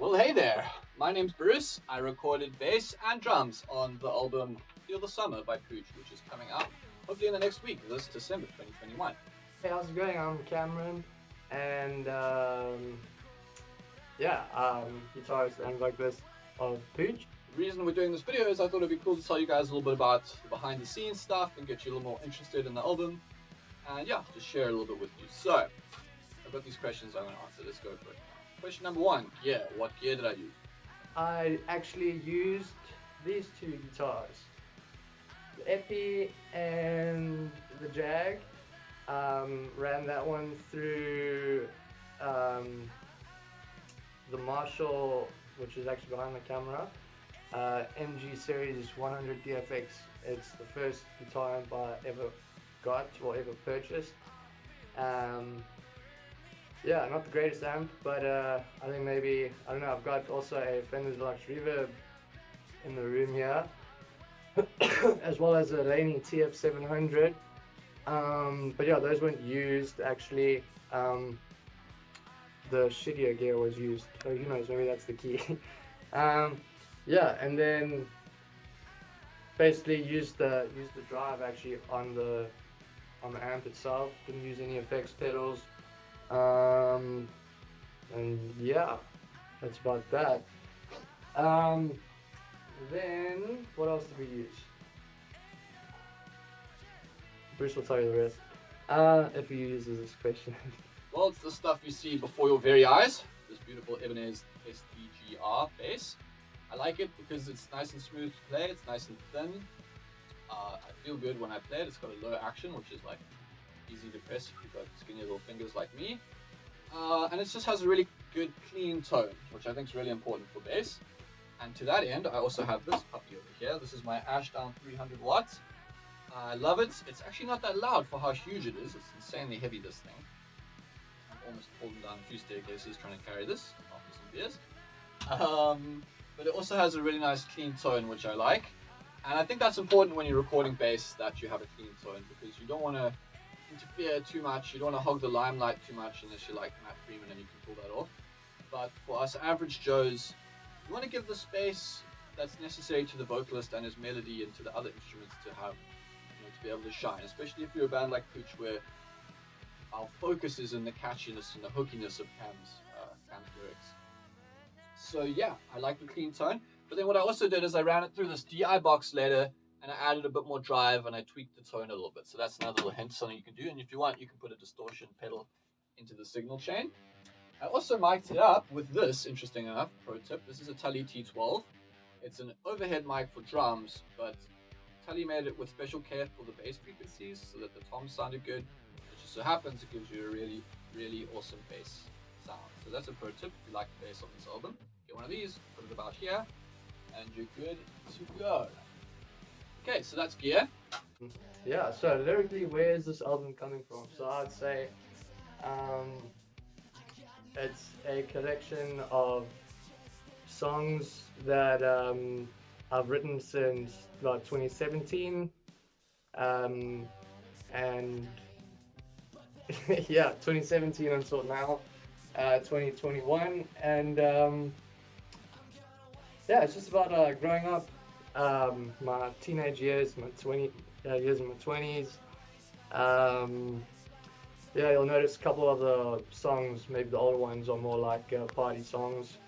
Well, hey there. My name's Bruce. I recorded bass and drums on the album Feel the Summer by POOCH, which is coming out hopefully in the next week, this December 2021. Hey, how's it going? I'm Cameron, and guitarist and vocalist of POOCH. The reason we're doing this video is I thought it'd be cool to tell you guys a little bit about the behind the scenes stuff and get you a little more interested in the album, and yeah, just share a little bit with you. So, I've got these questions I'm going to answer. Let's go for it. Question number one, gear. What gear did I use? I actually used these two guitars, the Epi and the Jag. Ran that one through the Marshall, which is actually behind the camera, MG Series 100 DFX. It's the first guitar amp I ever got or ever purchased. Yeah, not the greatest amp, but I think maybe, I don't know, I've got also a Fender Deluxe Reverb in the room here, as well as a Laney TF700. But yeah, those weren't used actually. The shittier gear was used. Oh, who knows, maybe that's the key. Yeah, and then basically used the drive actually on the amp itself. Didn't use any effects pedals. And yeah, that's about that. Then what else did we use? Bruce will tell you the rest if he uses this question. Well, it's the stuff you see before your very eyes. This beautiful Ibanez SDGR bass. I like it because it's nice and smooth to play. It's nice and thin. I feel good when I play it. It's got a low action, which is like easy to press if you've got skinny little fingers like me. And it just has a really good clean tone, which I think is really important for bass. And to that end, I also have this puppy over here. This is my Ashdown 300 watts. I love it. It's actually not that loud for how huge it is. It's insanely heavy, this thing. I've almost fallen down a few staircases trying to carry this after some beers. But it also has a really nice clean tone, which I like. And I think that's important when you're recording bass, that you have a clean tone, because you don't want to interfere too much. You don't want to hog the limelight too much unless you're like Matt Freeman and you can pull that off. But for us average Joes, you want to give the space that's necessary to the vocalist and his melody and to the other instruments to have, to be able to shine, especially if you're a band like POOCH, where our focus is in the catchiness and the hookiness of Cam's lyrics. So yeah, I like the clean tone. But then what I also did is I ran it through this DI box later, and I added a bit more drive and I tweaked the tone a little bit. So that's another little hint, something you can do. And if you want, you can put a distortion pedal into the signal chain. I also mic'd it up with this, interesting enough, pro tip. This is a Tully T12. It's an overhead mic for drums, but Tully made it with special care for the bass frequencies so that the toms sounded good. It just so happens it gives you a really, really awesome bass sound. So that's a pro tip if you like the bass on this album. Get one of these, put it about here, and you're good to go. Okay, so that's gear. Yeah, so lyrically, where is this album coming from? So I'd say it's a collection of songs that I've written since about 2017, and yeah, 2017 until now, 2021, and yeah, it's just about growing up, my teenage years, my years in my 20s. Yeah, you'll notice a couple of the songs, maybe the older ones, are more like party songs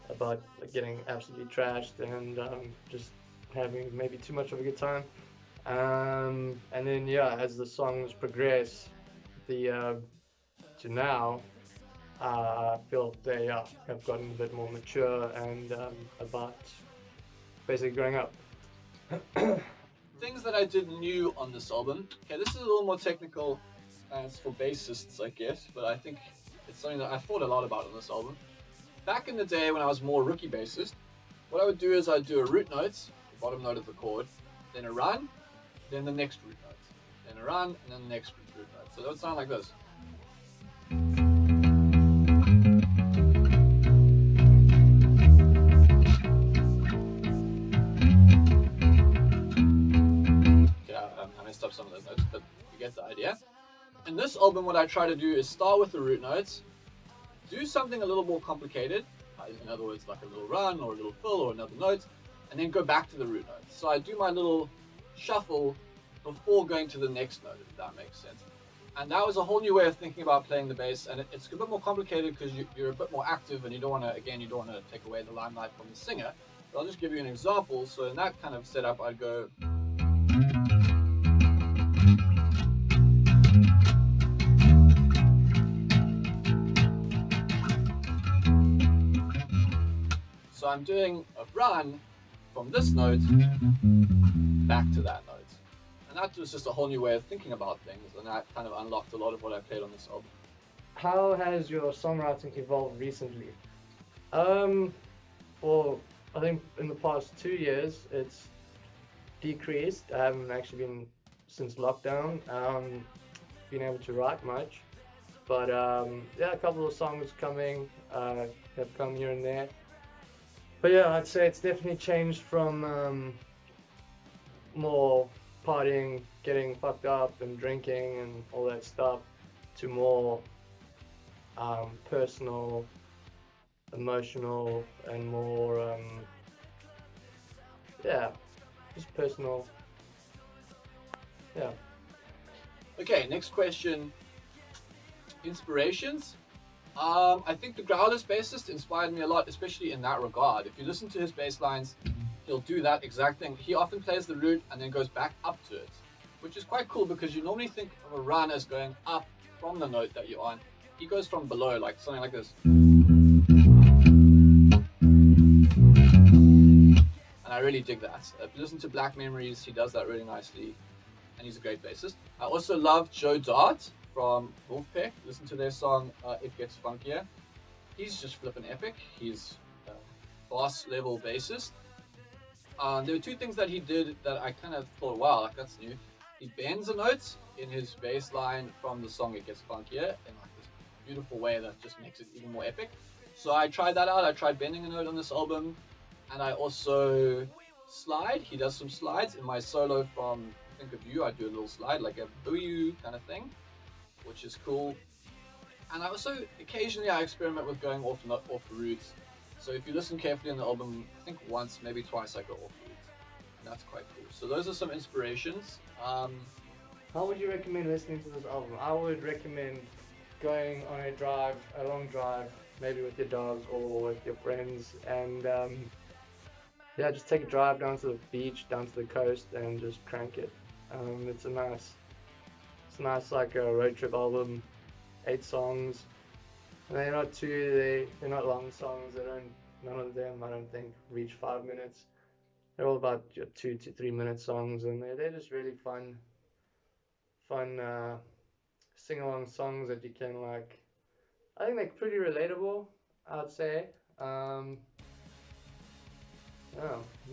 about like getting absolutely trashed and just having maybe too much of a good time. And then yeah, as the songs progress, to now, I feel they have gotten a bit more mature and about basically growing up. Things that I did new on this album. Okay, this is a little more technical, and it's for bassists, I guess, but I think it's something that I thought a lot about on this album. Back in the day when I was more rookie bassist, what I would do is I'd do a root note, the bottom note of the chord, then a run, then the next root note, then a run, and then the next root note. So that would sound like this. I messed up some of those notes, but you get the idea. In this album, what I try to do is start with the root notes, do something a little more complicated, in other words, like a little run or a little fill or another note, and then go back to the root note. So I do my little shuffle before going to the next note, if that makes sense. And that was a whole new way of thinking about playing the bass, and it's a bit more complicated because you're a bit more active, and you don't want to take away the limelight from the singer. But I'll just give you an example. So in that kind of setup, I'd go. So I'm doing a run from this note back to that note. And that was just a whole new way of thinking about things, and that kind of unlocked a lot of what I played on this album. How has your songwriting evolved recently? Well, I think in the past 2 years it's decreased. I haven't actually been, since lockdown, been able to write much. But yeah, a couple of songs coming have come here and there. But yeah, I'd say it's definitely changed from more partying, getting fucked up and drinking and all that stuff, to more personal, emotional, and more yeah, just personal. Yeah. Okay, next question. Inspirations. I think the Growler's bassist inspired me a lot, especially in that regard. If you listen to his bass lines, he'll do that exact thing. He often plays the root and then goes back up to it, which is quite cool because you normally think of a run as going up from the note that you're on. He goes from below, like something like this. And I really dig that. If you listen to Black Memories, he does that really nicely, and he's a great bassist. I also love Joe Dart from Wolfpack. Listen to their song It Gets Funkier. He's just flippin' epic. He's a boss level bassist. There were two things that he did that I kind of thought, wow, like that's new. He bends a note in his bass line from the song It Gets Funkier in like this beautiful way that just makes it even more epic. So I tried that out. I tried bending a note on this album, and I also slide. He does some slides in my solo from Think of You. I do a little slide, like a boo kind of thing, which is cool. And I also occasionally I experiment with going off the roots. So if you listen carefully on the album, I think once, maybe twice, I go off roots, and that's quite cool. So those are some inspirations. How would you recommend listening to this album? I would recommend going on a long drive, maybe with your dog or with your friends, and yeah, just take a drive down to the beach, down to the coast, and just crank it. It's a nice like a road trip album. 8 songs, and they're not long songs. None of them, I don't think, reach 5 minutes. They're all about 2 to 3 minute songs, and they're just really fun sing along songs that you can like. I think they're pretty relatable, I'd say. Yeah,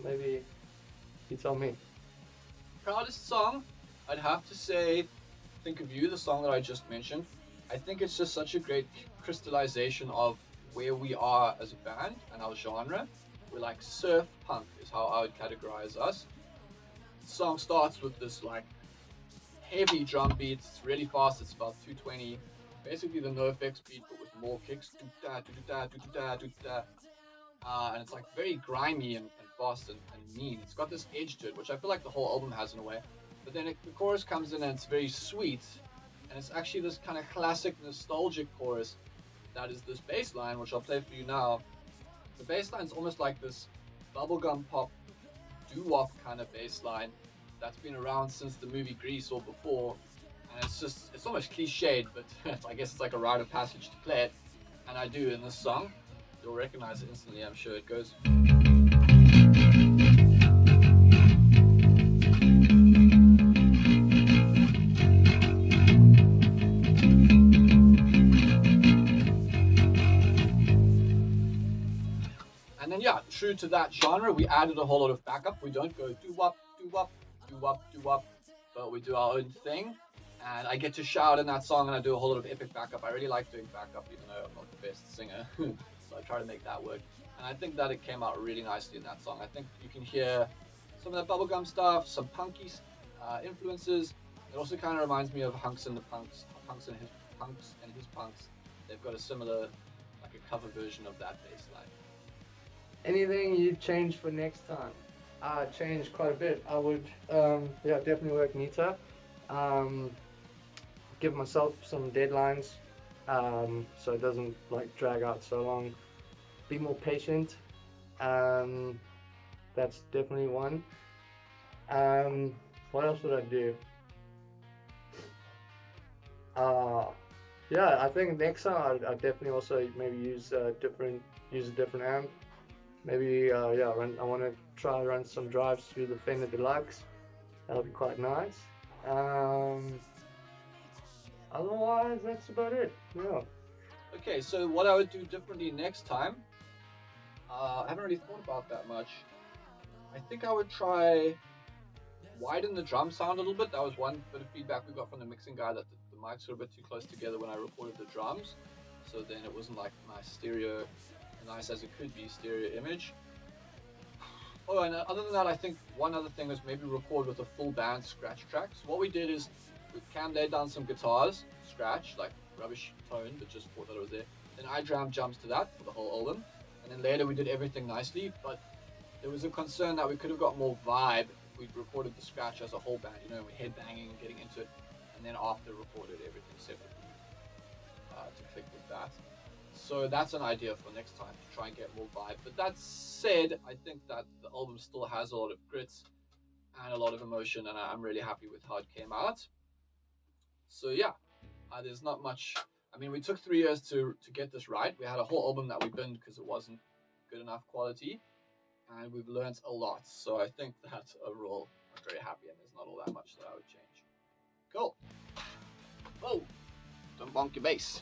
maybe you tell me. Proudest song, I'd have to say Think of You, the song that I just mentioned. I think it's just such a great crystallization of where we are as a band and our genre. We're like surf punk is how I would categorize us. The song starts with this like heavy drum beat. It's really fast. It's about 220. Basically the NoFX beat, but with more kicks. And it's like very grimy and fast and mean. It's got this edge to it, which I feel like the whole album has in a way. But then the chorus comes in and it's very sweet. And it's actually this kind of classic nostalgic chorus that is this bass line, which I'll play for you now. The bass line's almost like this bubblegum pop doo-wop kind of bass line that's been around since the movie Grease or before. And it's almost cliched, but I guess it's like a rite of passage to play it. And I do in this song. You'll recognize it instantly, I'm sure. It goes. And then yeah, true to that genre, we added a whole lot of backup. We don't go doo-wop, doo-wop, doo-wop, doo-wop, but we do our own thing. And I get to shout in that song, and I do a whole lot of epic backup. I really like doing backup, even though I'm not the best singer. So I try to make that work. And I think that it came out really nicely in that song. I think you can hear some of that bubblegum stuff, some punky influences. It also kind of reminds me of Punks and His Punks. They've got a similar, like a cover version of that bass line. Anything you change for next time? I change quite a bit. I would, yeah, definitely work neater. Um, give myself some deadlines, so it doesn't like drag out so long. Be more patient. Um, that's definitely one. Um, what else would I do? Uh, yeah, I think next time I definitely also maybe use a different amp. Maybe yeah, I want to try run some drives through the Fender Deluxe. That'll be quite nice. Um, otherwise, that's about it. Yeah. Okay, so what I would do differently next time, I haven't really thought about that much. I think I would try widen the drum sound a little bit. That was one bit of feedback we got from the mixing guy, that the mics were a bit too close together when I recorded the drums. So then it wasn't like nice stereo, nice as it could be stereo image. Oh, and other than that, I think one other thing was maybe record with a full band scratch track. So what we did is Cam laid down some guitars, scratch, like rubbish tone, but just thought that it was there. Then I jammed jumps to that for the whole album. And then later we did everything nicely, but there was a concern that we could have got more vibe if we recorded the scratch as a whole band, you know, we headbanging and getting into it, and then after recorded everything separately to click with that. So that's an idea for next time, to try and get more vibe. But that said, I think that the album still has a lot of grit and a lot of emotion, and I'm really happy with how it came out. So yeah, there's not much. I mean, we took 3 years to get this right. We had a whole album that we binned because it wasn't good enough quality, and we've learned a lot. So I think that overall, I'm very happy, and there's not all that much that I would change. Cool. Oh, don't bonk your bass.